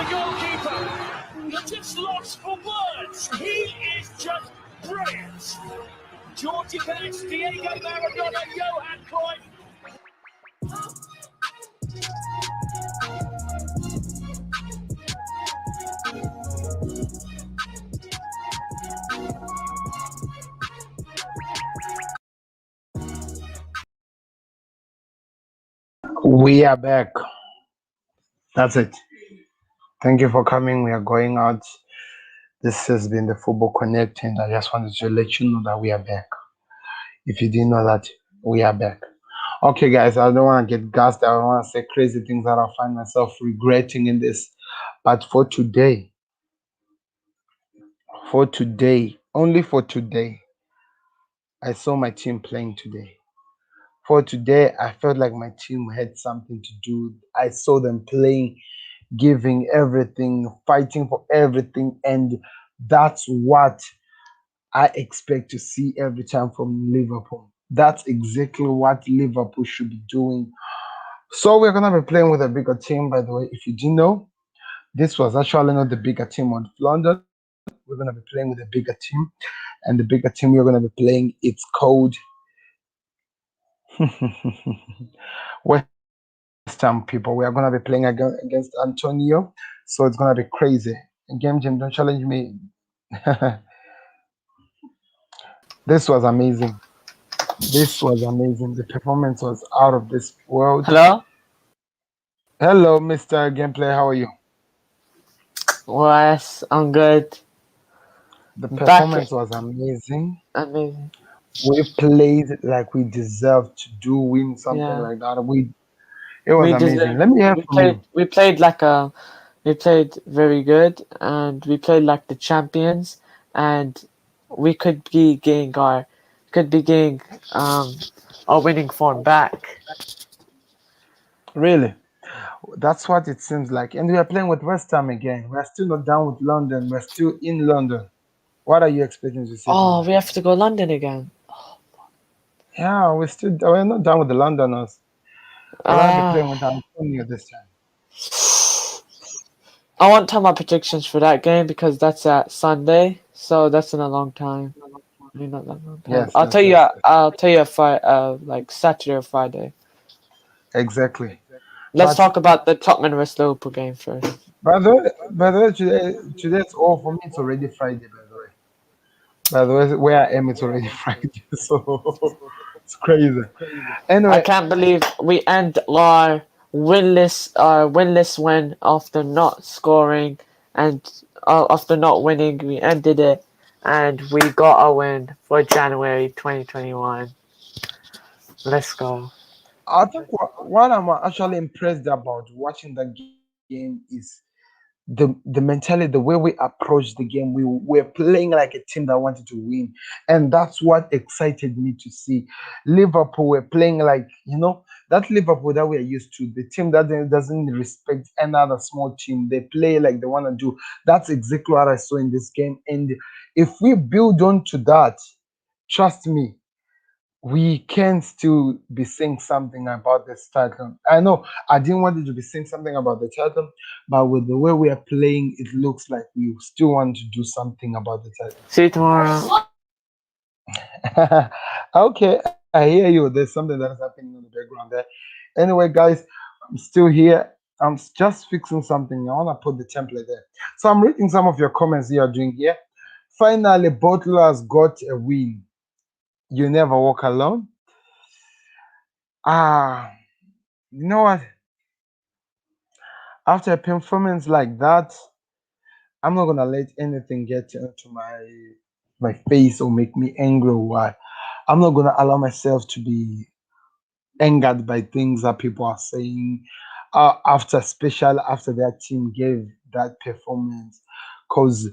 goalkeeper. You're just lost for words. He is just brilliant. Georgie Best, Diego Maradona, Johan Cruyff. We are back. That's it. Thank you for coming. We are going out. This has been the Football Connect, and I just wanted to let you know that we are back. If you didn't know that, we are back. Okay, guys, I don't want to get gassed. I don't want to say crazy things that I find myself regretting in this. But for today, only for today, I saw my team playing today. For today, I felt like my team had something to do. I saw them playing, giving everything, fighting for everything, and that's what I expect to see every time from Liverpool. That's exactly what Liverpool should be doing. So we're gonna be playing with a bigger team, by the way. If you didn't know, this was actually not the bigger team of London. We're gonna be playing with a bigger team, and the bigger team we're gonna be playing, it's called West Ham people. We are gonna be playing against Antonio, so it's gonna be crazy. Game Jam, don't challenge me. This was amazing. This was amazing. The performance was out of this world. Hello? Hello, Mr. Gameplay. How are you? Yes, I'm good. The Back. performance was amazing. Amazing. We played like we deserved to do win something Yeah. like that. It was We amazing. deserve. Let me hear We from you. played like a. We played very good, and we played like the champions, and we could be getting our winning form back. Really, that's what it seems like. And we are playing with West Ham again. We are still not done with London. We're still in London. What are you expecting to see from Oh, us? we have to go London again. Yeah, we're not done with the Londoners. We're gonna be playing with Antonio this time. I won't tell my predictions for that game because that's at Sunday, so that's in a long time. I mean, not that long time. Yes, yes, yes, yes. I'll tell you like Saturday or Friday. Exactly. Let's But talk about the Tottenham vs Liverpool game first. by the way, today's all for me. It's already Friday. By the way, where I am, it's already Friday, so it's crazy. I Anyway, can't believe we end our winless win after not scoring and after not winning. We ended it, and we got a win for January 2021. Let's go. I think what I'm actually impressed about watching the game is the mentality, the way we approached the game. We were playing like a team that wanted to win, and that's what excited me to see. Liverpool were playing like that Liverpool that we are used to, the team that doesn't respect another small team. They play like they want to do. That's exactly what I saw in this game, and if we build on to that, trust me, we can still be saying something about this title. I know I didn't want you to be saying something about the title, but with the way we are playing, it looks like we still want to do something about the See you tomorrow. title. Okay, I hear you. There's something that is happening in the background there. Anyway, guys, I'm still here. Just fixing something. I want to put the template there. So I'm reading some of your comments you are doing here. Finally, Butler has got a win. You never walk alone. Ah, you know what? After a performance like that, I'm not gonna let anything get into my face or make me angry. Or what? I'm not gonna allow myself to be angered by things that people are saying especially after their team gave that performance, because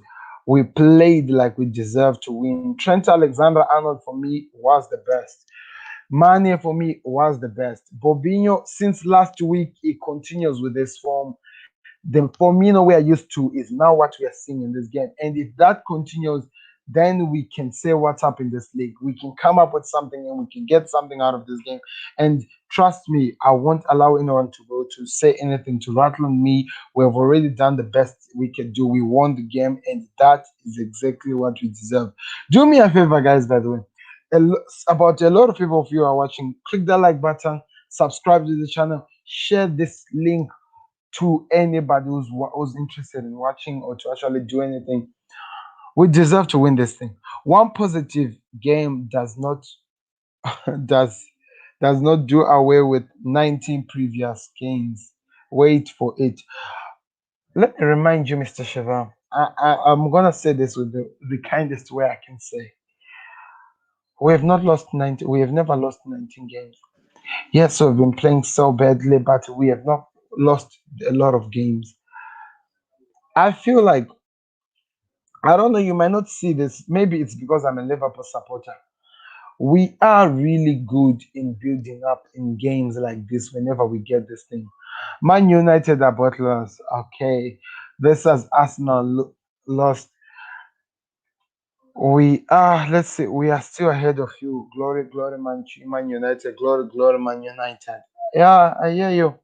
we played like we deserved to win. Trent Alexander-Arnold for me was the best. Mane for me was the best. Bobinho, since last week, he continues with this form. The Firmino we are used to is now what we are seeing in this game. And if that continues, then we can say what's up in this league. We can come up with something and we can get something out of this game. And trust me, I won't allow anyone to go to say anything to rattle on me. We have already done the best we can do. We won the game, and that is exactly what we deserve. Do me a favor, guys, by the way. About a lot of people of you are watching, click that like button, subscribe to the channel, share this link to anybody who's interested in watching or to actually do anything. We deserve to win this thing. One positive game does does not do away with 19 previous games. Wait for it. Let me remind you, Mr. Shiva. I'm gonna say this with the kindest way I can say. We have not lost 19. We have never lost 19 games. Yes, we've been playing so badly, but we have not lost a lot of games. I feel like I don't know. You might not see this. Maybe it's because I'm a Liverpool supporter. We are really good in building up in games like this whenever we get this thing. Man United are butlers. Okay. This has Arsenal lost. We are, let's see, we are still ahead of you. Glory, glory, Man United. Glory, glory, Man United. Yeah, I hear you.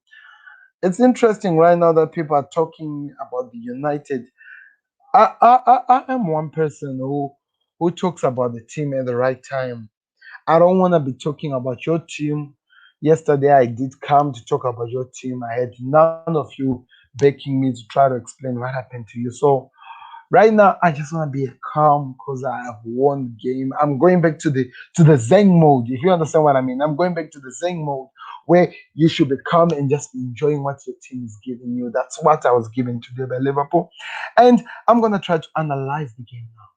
It's interesting right now that people are talking about the United. I am one person who talks about the team at the right time. I don't want to be talking about your team. Yesterday, I did come to talk about your team. I had none of you begging me to try to explain what happened to you. So right now, I just want to be calm because I have won the game. I'm going back to the Zen mode. If you understand what I mean, I'm going back to the Zen mode where you should be calm and just be enjoying what your team is giving you. That's what I was given today by Liverpool, and I'm gonna try to analyze the game now.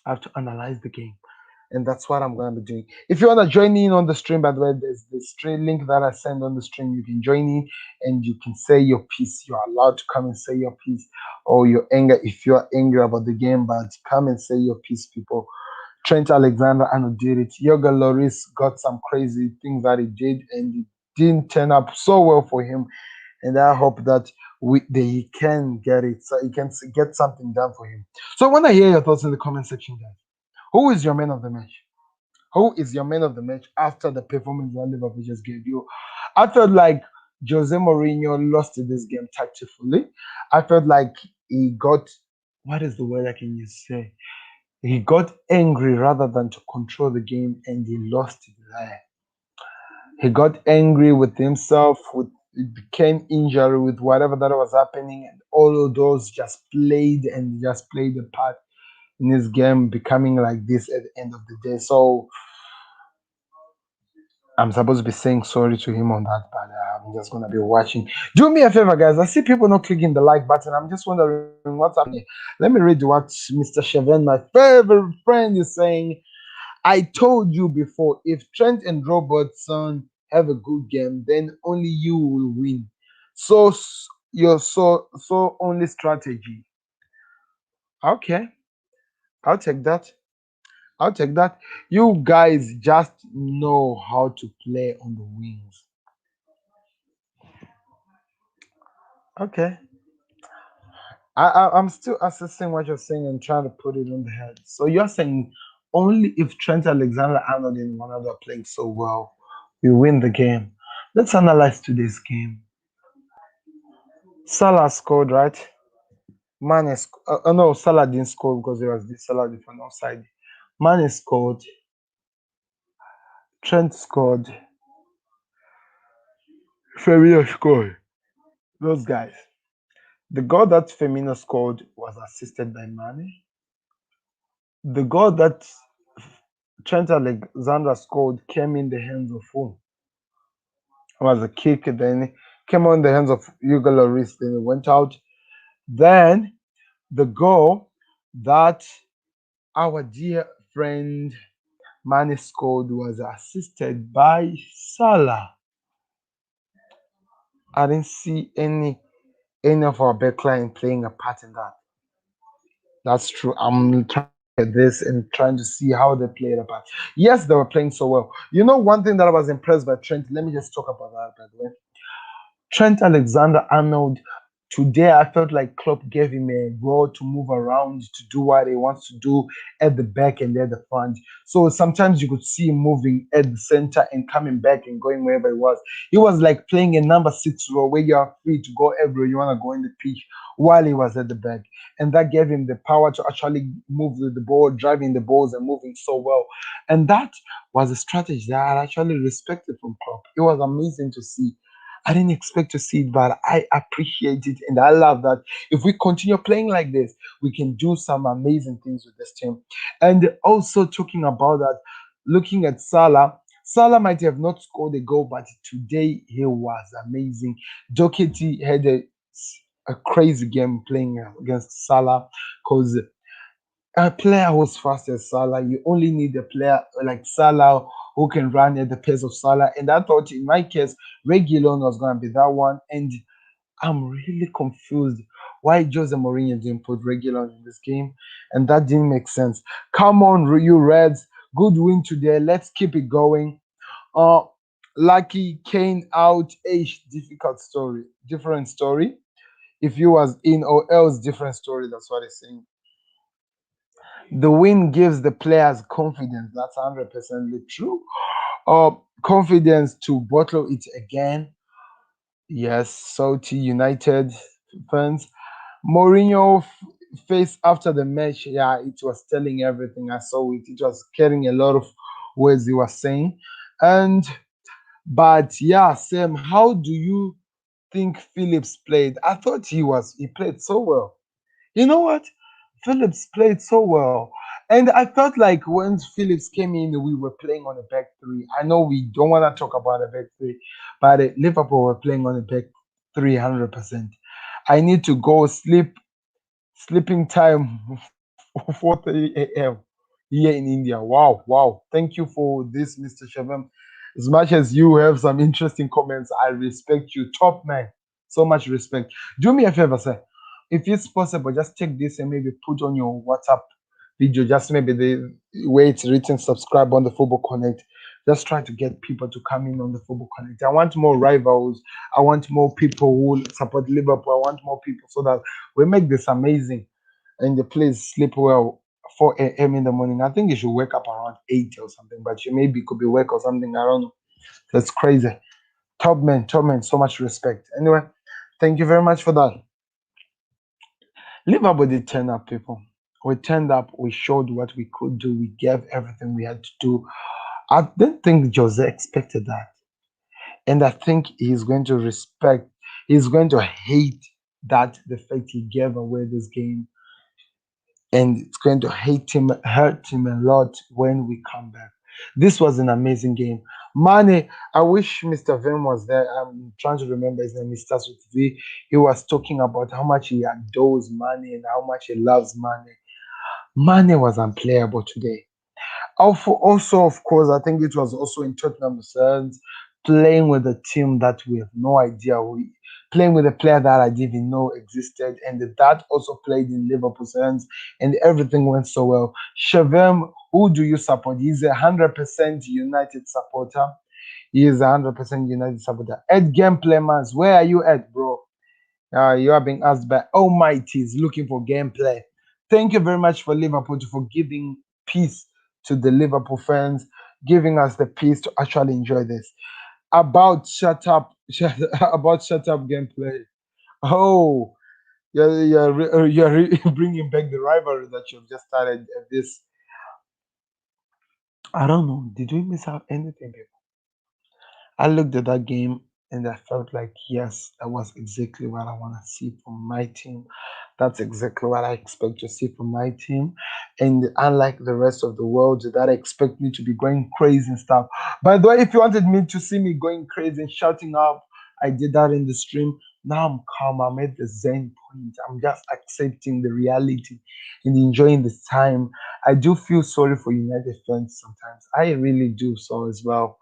I have to analyze the game, and that's what I'm going to be doing. If you want to join in on the stream, by the way, there's the stream link that I send on the stream. You can join in and you can say your piece. You're allowed to come and say your piece or your anger if you're angry about the game, but come and say your piece, people. Trent Alexander Arnold did it. Yoga Loris got some crazy things that he did, and it didn't turn up so well for him. And I hope that he can get it, so he can get something done for him. So I want to hear your thoughts in the comment section, guys. Who is your man of the match? Who is your man of the match after the performance that Liverpool just gave you? I felt like Jose Mourinho lost this game tactfully. I felt like he got, what is the word I can use to say? He got angry rather than to control the game, and he lost it there. He got angry with himself, with it became injury, with whatever that was happening, and all of those just played a part in his game becoming like this at the end of the day. So I'm supposed to be saying sorry to him on that, but I'm just gonna be watching. Do me a favor, guys. I see people not clicking the like button. I'm just wondering what's happening here. Let me read what Mr. Cheven, my favorite friend, is saying. I told you before, if Trent and Robertson have a good game, then only you will win. So your only strategy. Okay, I'll take that. I'll take that. You guys just know how to play on the wings. Okay. I'm still assessing what you're saying and trying to put it on the head. So you're saying only if Trent Alexander Arnold and Ronaldo are playing so well, we win the game. Let's analyze today's game. Salah scored, right? Mane, no, Salah didn't score because there was this Salah different offside. Mane scored. Trent scored. Firmino scored. Those guys. The goal that Firmino scored was assisted by Mane. The goal that Trent Alexander scored came in the hands of who? It was a kick, then came on the hands of Hugo Lloris, then it went out. Then the goal that our dear friend Mane scored was assisted by Salah. I didn't see any of our backline playing a part in that. That's true. I'm trying to look at this and trying to see how they played a part. Yes, they were playing so well. You know, one thing that I was impressed by Trent. Let me just talk about that by the way. Trent Alexander Arnold. Today, I felt like Klopp gave him a role to move around, to do what he wants to do at the back and at the front. So sometimes you could see him moving at the center and coming back and going wherever he was. He was like playing a number six role where you are free to go everywhere you want to go in the pitch while he was at the back. And that gave him the power to actually move with the ball, driving the balls and moving so well. And that was a strategy that I actually respected from Klopp. It was amazing to see. I didn't expect to see it, but I appreciate it and I love that. If we continue playing like this, we can do some amazing things with this team. And also talking about that, looking at Salah, Salah might have not scored a goal, but today he was amazing. Doherty had a crazy game playing against Salah because a player who's fast as Salah, you only need a player like Salah who can run at the pace of Salah. And I thought in my case, Reguilon was going to be that one. And I'm really confused why Jose Mourinho didn't put Reguilon in this game. And that didn't make sense. Come on, you Reds. Good win today. Let's keep it going. Uh, Lucky Kane out. Age difficult story. Different story. If you was in or else different story. That's what he's saying. The win gives the players confidence. That's 100% true. Uh, Confidence to bottle it again. Yes, Salty United fans. Mourinho face after the match. Yeah, it was telling everything. I saw it. It was carrying a lot of words he was saying. And but yeah, Sam, how do you think Phillips played? I thought he played so well. You know what? Phillips played so well. And I felt like when Phillips came in, we were playing on a back three. I know we don't want to talk about a back three, but Liverpool were playing on a back 300%. I need to go sleeping time 4:30 a.m. here in India. Wow, wow. Thank you for this, Mr. Shavem. As much as you have some interesting comments, I respect you. Top man. So much respect. Do me a favor, sir. If it's possible, just take this and maybe put on your WhatsApp video, just maybe the way it's written, subscribe on the Football Connect. Just try to get people to come in on the Football Connect. I want more rivals. I want more people who support Liverpool. I want more people so that we make this amazing and the place sleep well 4 a.m. in the morning. I think you should wake up around 8 or something, but you maybe could be work or something. I don't know. That's crazy. Top man, so much respect. Anyway, thank you very much for that. Liverpool did turn up, people. We turned up, we showed what we could do, we gave everything we had to do. I don't think Jose expected that. And I think he's going to hate that the fact he gave away this game and it's going to hurt him a lot when we come back. This was an amazing game. Mane, I wish Mr. Vim was there. I'm trying to remember his name. He starts with V. He was talking about how much he adores Mane and how much he loves Mane. Mane was unplayable today. Also, of course, I think it was also in Tottenham sense, playing with a team that we have no idea playing with a player that I didn't even know existed, and that also played in Liverpool's hands, and everything went so well. Shavem, who do you support? He's 100% United supporter. He is 100% United supporter. Ed Gameplay Mans, where are you at, bro? You are being asked by Almighty's looking for gameplay. Thank you very much for Liverpool for giving peace to the Liverpool fans, giving us the peace to actually enjoy this. About about shut up gameplay. Oh, you're bringing back the rivalry that you've just started at this. I don't know. Did we miss out anything? I looked at that game and I felt like, yes, that was exactly what I want to see from my team. That's exactly what I expect to see from my team. And unlike the rest of the world that expect me to be going crazy and stuff. By the way, if you wanted me to see me going crazy and shouting up, I did that in the stream. Now I'm calm. I'm at the zen point. I'm just accepting the reality and enjoying this time. I do feel sorry for United fans sometimes. I really do so as well.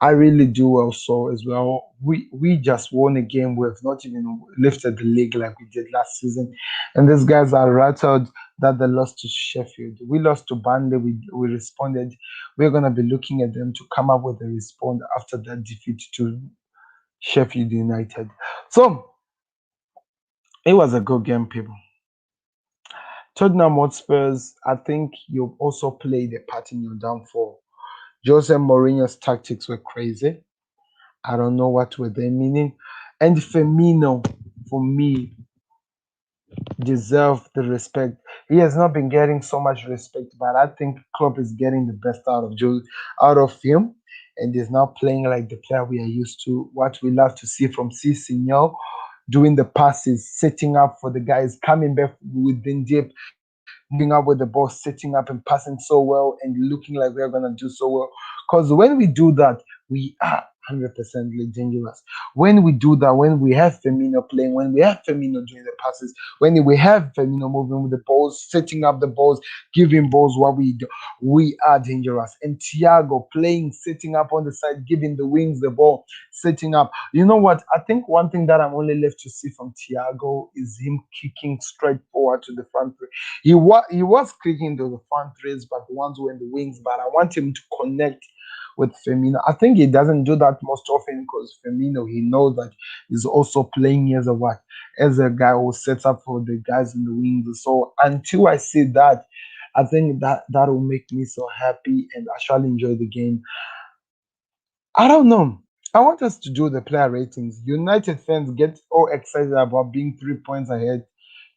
I really do also as well. We just won a game. We have not even lifted the league like we did last season, and these guys are rattled that they lost to Sheffield. We lost to Burnley. We responded. We're gonna be looking at them to come up with a response after that defeat to Sheffield United. So It was a good game, people. Tottenham Hotspurs, I think you also played a part in your downfall. Jose Mourinho's tactics were crazy. I don't know what were they meaning. And Firmino, for me, deserve the respect. He has not been getting so much respect, but I think Klopp is getting the best out of him, and is now playing like the player we are used to. What we love to see from Cicinho, doing the passes, setting up for the guys, coming back within deep, moving up with the ball, setting up and passing so well, and looking like we're gonna do so well. Because when we do that, we are 100% dangerous. When we do that, when we have Firmino playing, when we have Firmino doing the passes, when we have Firmino moving with the balls, setting up the balls, giving balls what we do, we are dangerous. And Thiago playing, setting up on the side, giving the wings the ball, setting up. You know what? I think one thing that I'm only left to see from Thiago is him kicking straight forward to the front. He was kicking to the front threes, but the ones were in the wings. But I want him to connect with Firmino. I think he doesn't do that most often because Firmino, he knows that he's also playing as a what? As a guy who sets up for the guys in the wings. So until I see that, I think that will make me so happy and I shall enjoy the game. I don't know. I want us to do the player ratings. United fans get all excited about being 3 points ahead.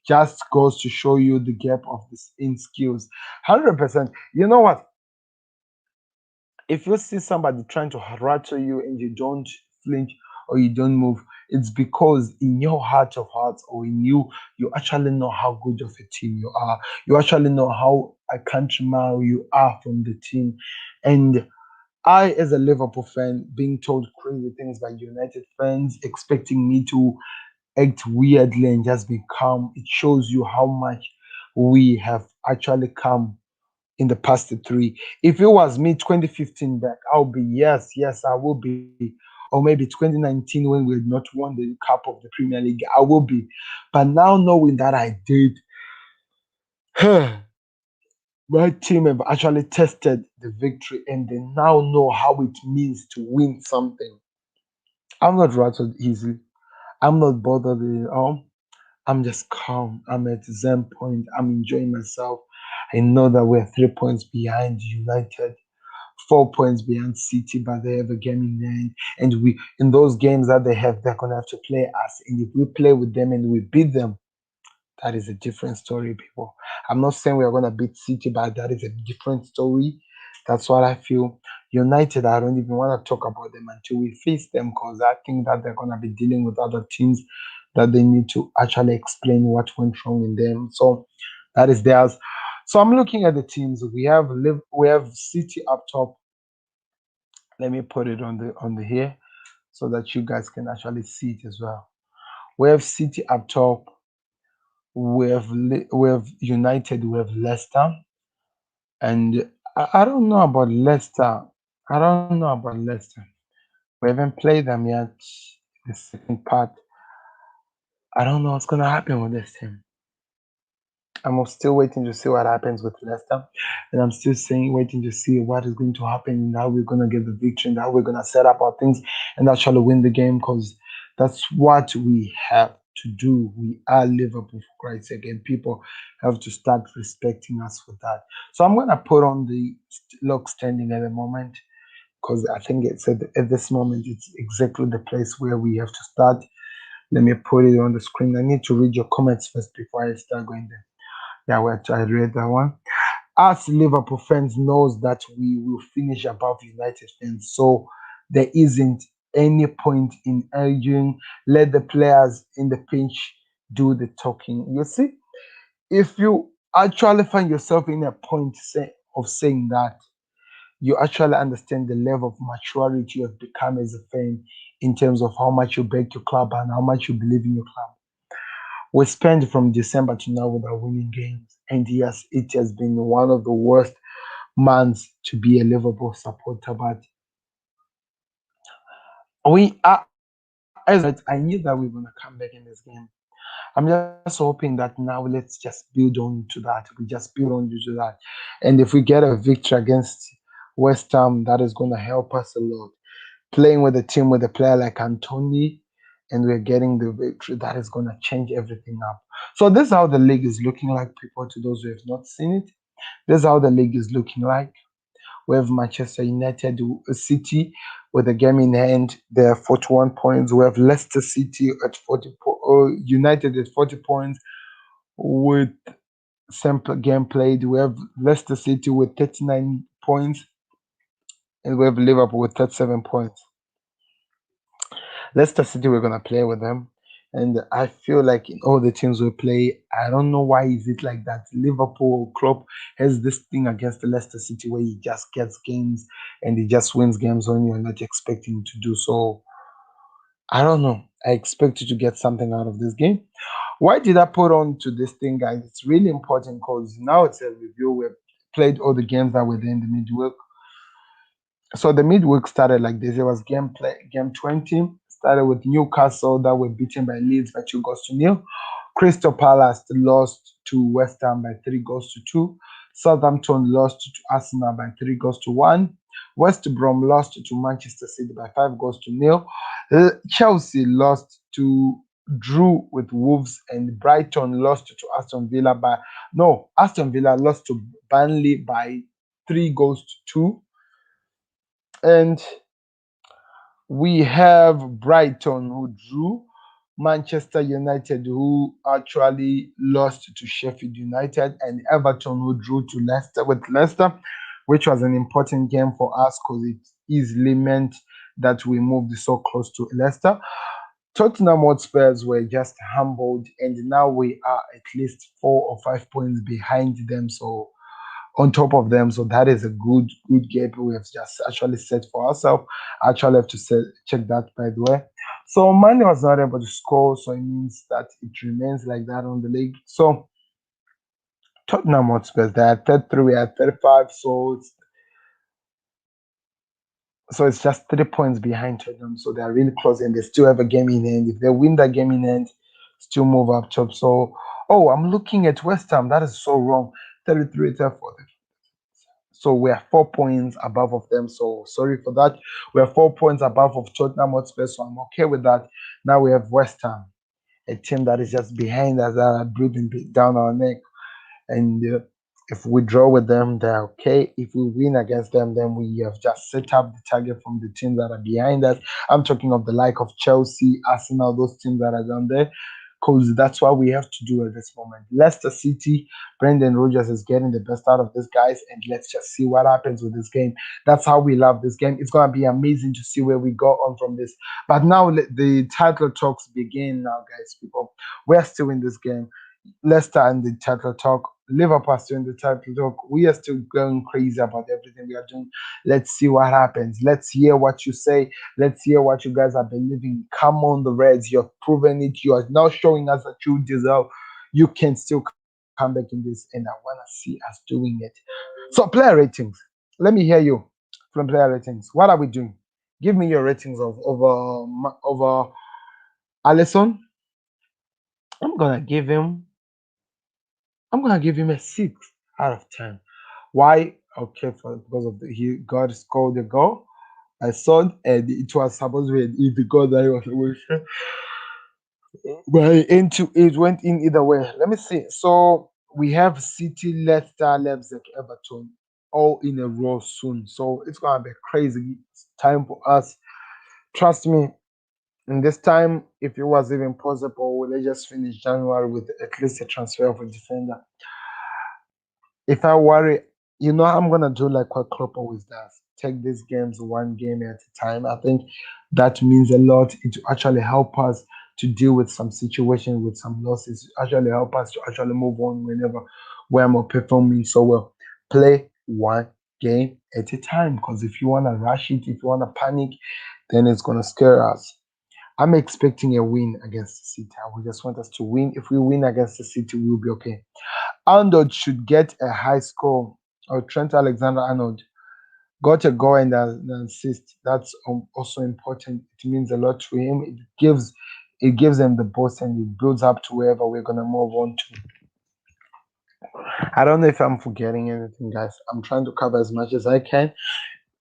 Just goes to show you the gap of this in skills. 100%. You know what? If you see somebody trying to rattle you and you don't flinch or you don't move, it's because in your heart of hearts or in you, you actually know how good of a team you are. You actually know how a country mile you are from the team. And I, as a Liverpool fan, being told crazy things by United fans, expecting me to act weirdly and just be calm, it shows you how much we have actually come in the past three. If it was me 2015 back, I'll be yes, yes, I will be. Or maybe 2019 when we had not won the cup of the Premier League, I will be. But now knowing that I did, my team have actually tested the victory and they now know how it means to win something. I'm not rattled easily. I'm not bothered at all. I'm just calm. I'm at Zen point. I'm enjoying myself. I know that we're 3 points behind United, 4 points behind City, but they have a game in hand. And we in those games that they have, they're gonna have to play us. And if we play with them and we beat them, that is a different story, people. I'm not saying we're gonna beat City, but that is a different story. That's what I feel. United, I don't even want to talk about them until we face them because I think that they're gonna be dealing with other teams that they need to actually explain what went wrong in them. So that is theirs. So I'm looking at the teams. We have City up top. Let me put it on the here so that you guys can actually see it as well. We have City up top. We have United. We have Leicester, and I don't know about Leicester. I don't know about Leicester. We haven't played them yet. The second part. I don't know what's gonna happen with this team. I'm still waiting to see what happens with Leicester, and I'm still saying waiting to see what is going to happen and how we're gonna get the victory and how we're gonna set up our things and actually win the game because that's what we have to do. We are Liverpool for Christ's sake, and people have to start respecting us for that. So I'm gonna put on the log standing at the moment because I think it's at this moment it's exactly the place where we have to start. Let me put it on the screen. I need to read your comments first before I start going there. Yeah, well, I read that one. Us Liverpool fans knows that we will finish above United fans, so there isn't any point in arguing. Let the players in the pitch do the talking. You see, if you actually find yourself in a point of saying that, you actually understand the level of maturity you have become as a fan in terms of how much you back your club and how much you believe in your club. We spent from December to now without winning games. And yes, it has been one of the worst months to be a Liverpool supporter. But we are, as I knew that we were going to come back in this game. I'm just hoping that now let's just build on to that. We just build on to that. And if we get a victory against West Ham, that is going to help us a lot. Playing with a team with a player like Anthony and we're getting the victory that is going to change everything up. So this is how the league is looking like, people. To those who have not seen it, this is how the league is looking like. We have Manchester United City with a game in hand. They're 41 points. We have Leicester City at 40 United at 40 points with sample game played. We have Leicester City with 39 points, and we have Liverpool with 37 points. Leicester City, we're gonna play with them, and I feel like in all the teams we play, I don't know why is it like that. Liverpool Klopp has this thing against the Leicester City where he just gets games and he just wins games when you're not expecting him to do so. I don't know. I expect you to get something out of this game. Why did I put on to this thing, guys? It's really important because now it's a review. We've played all the games that were there in the midweek. So the midweek started like this. It was game 20. Started with Newcastle that were beaten by Leeds by 2 goals to nil. Crystal Palace lost to West Ham by 3 goals to 2. Southampton lost to Arsenal by 3 goals to 1. West Brom lost to Manchester City by 5 goals to nil. Chelsea lost to drew with Wolves, and Brighton lost to Aston Villa by no Aston Villa lost to Burnley by 3 goals to 2. And we have Brighton who drew, Manchester United who actually lost to Sheffield United, and Everton who drew to Leicester, which was an important game for us because it easily meant that we moved so close to Leicester. Tottenham Hotspurs were just humbled, and now we are at least 4 or 5 points behind them. So on top of them. So that is a good game we have just actually set for ourselves. I actually have to check that by the way. So Mane was not able to score, so it means that it remains like that on the league. So Tottenham Hotspur, they are 33, we are 35, so it's just 3 points behind Tottenham. So they are really close, and they still have a game in hand. If they win that game in hand, still move up top. So I'm looking at West Ham. That is so wrong. 33, 34. So we are 4 points above of them. So sorry for that. We are 4 points above of Tottenham Hotspur. So I'm okay with that. Now we have West Ham, a team that is just behind us, that are breathing down our neck. And if we draw with them, they're okay. If we win against them, then we have just set up the target from the teams that are behind us. I'm talking of the like of Chelsea, Arsenal, those teams that are down there. Because that's what we have to do at this moment. Leicester City, Brendan Rodgers is getting the best out of these guys, and let's just see what happens with this game. That's how we love this game. It's gonna be amazing to see where we go on from this. But now let the title talks begin. Now, guys, people, we're still in this game. Leicester and the title talk. Liverpool still in the title talk. We are still going crazy about everything we are doing. Let's see what happens. Let's hear what you say. Let's hear what you guys are believing. Come on, the Reds. You have proven it. You are now showing us that you deserve. You can still come back in this, and I want to see us doing it. So, player ratings. Let me hear you from player ratings. What are we doing? Give me your ratings of over Allison. I'm gonna give him I'm gonna give him a 6 out of 10. Why? Okay, because of he God scored the goal. I saw and it was supposed to be an easy goal that he was wishing. But it went in either way. Let me see. So we have City, Leicester, Leipzig, Everton, all in a row soon. So it's gonna be a crazy time for us. Trust me. In this time, if it was even possible, let's just finish January with at least a transfer of a defender. If I worry, I'm gonna do like what Klopp always does. Take these games one game at a time. I think that means a lot. It will actually help us to deal with some situation with some losses. Actually help us to actually move on whenever we're more performing so well. Play one game at a time. Because if you wanna rush it, if you wanna panic, then it's gonna scare us. I'm expecting a win against the City. I would just want us to win. If we win against the City, we'll be okay. Arnold should get a high score, or Trent Alexander-Arnold got a goal and an assist. That's also important. It means a lot to him. It gives him the boost, and it builds up to wherever we're gonna move on to. I don't know if I'm forgetting anything, guys. I'm trying to cover as much as I can,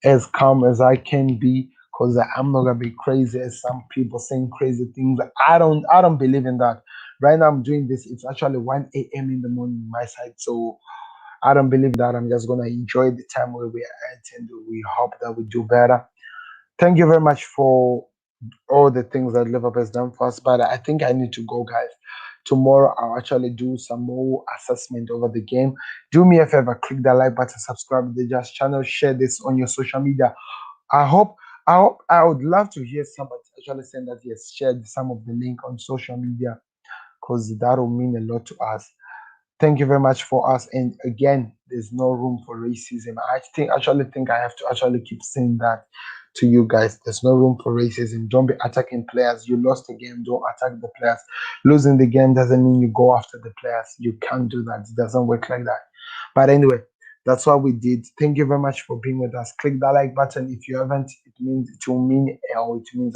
as calm as I can be, because I'm not gonna be crazy as some people saying crazy things. I don't believe in that. Right now I'm doing this. It's actually 1 a.m. in the morning my side, so I don't believe that. I'm just gonna enjoy the time where we are at, and we hope that we do better. Thank you very much for all the things that Liverpool has done for us. But I think I need to go, guys. Tomorrow I'll actually do some more assessment over the game. Do me a favor, click that like button, subscribe to the Just channel, share this on your social media. I hope I would love to hear somebody actually saying that he has shared some of the link on social media because that will mean a lot to us. Thank you very much for us. And again, there's no room for racism. I have to actually keep saying that to you guys. There's no room for racism. Don't be attacking players. You lost the game. Don't attack the players. Losing the game doesn't mean you go after the players. You can't do that. It doesn't work like that. But anyway, that's what we did. Thank you very much for being with us. Click that like button if you haven't. It means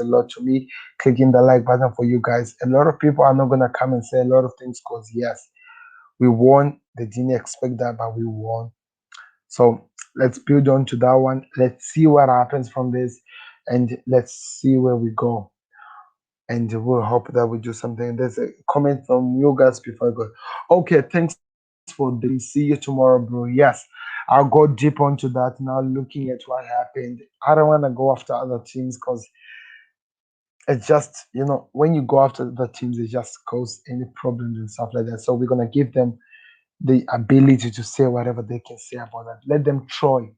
a lot to me. Clicking the like button for you guys. A lot of people are not gonna come and say a lot of things because yes, we won. They didn't expect that, but we won. So let's build on to that one. Let's see what happens from this, and let's see where we go. And we'll hope that we do something. There's a comment from you guys before I go. Okay, thanks for this. See you tomorrow, bro. Yes, I'll go deep onto that now. Looking at what happened, I don't want to go after other teams because it's just when you go after the teams, it just cause any problems and stuff like that. So we're gonna give them the ability to say whatever they can say about that. Let them try.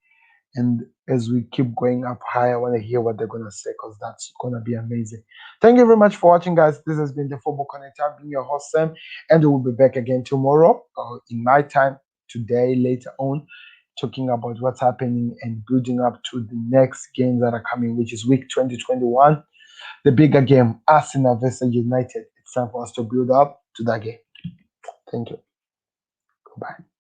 And as we keep going up higher, I want to hear what they're going to say because that's going to be amazing. Thank you very much for watching, guys. This has been the Football Connect. I've been your host, Sam, and we'll be back again tomorrow or in my time, today, later on, talking about what's happening and building up to the next games that are coming, which is week 2021, the bigger game, Arsenal versus United. It's time for us to build up to that game. Thank you. Goodbye.